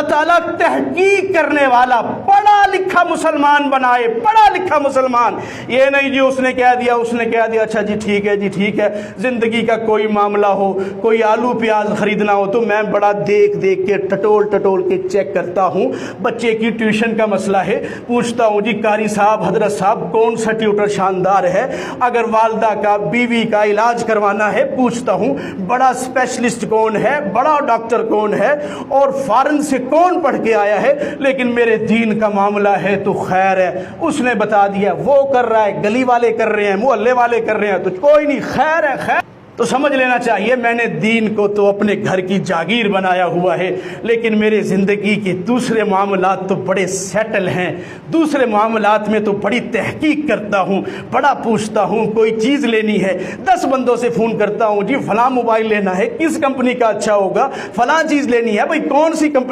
ताला तहकीक करने वाला पढ़ा लिखा मुसलमान बनाए, पढ़ा लिखा मुसलमान। ये नहीं जी उसने कह दिया, उसने कह दिया, अच्छा जी ठीक है जी ठीक है। जिंदगी का कोई मामला हो, कोई आलू प्याज खरीदना हो तो मैं बड़ा देख देख के टटोल टटोल के चेक करता हूँ। बच्चे की ट्यूशन का मसला है, पूछता हूँ जी कारी साहब, हजरत साहब कौन सा ट्यूटर शानदार है। अगर वालदा का, बीवी का इलाज करवाना है पूछता हूँ बड़ा स्पेशलिस्ट कौन है, बड़ा डॉक्टर कौन है, और फॉरेन से कौन पढ़ के आया है। लेकिन मेरे दीन का मामला है तो खैर है, उसने बता दिया, वो कर रहा है, गली वाले कर रहे हैं, मोहल्ले वाले कर रहे हैं, तो कोई नहीं, खैर है खैर। तो समझ लेना चाहिए मैंने दीन को तो अपने घर की जागीर बनाया हुआ है, लेकिन मेरे ज़िंदगी के दूसरे मामलात तो बड़े सेटल हैं। दूसरे मामलात में तो बड़ी तहकीक करता हूँ, बड़ा पूछता हूँ। कोई चीज़ लेनी है 10 बंदों से फ़ोन करता हूँ, जी फलां मोबाइल लेना है, किस कंपनी का अच्छा होगा, फलां चीज़ लेनी है, भाई कौन सी कंपनी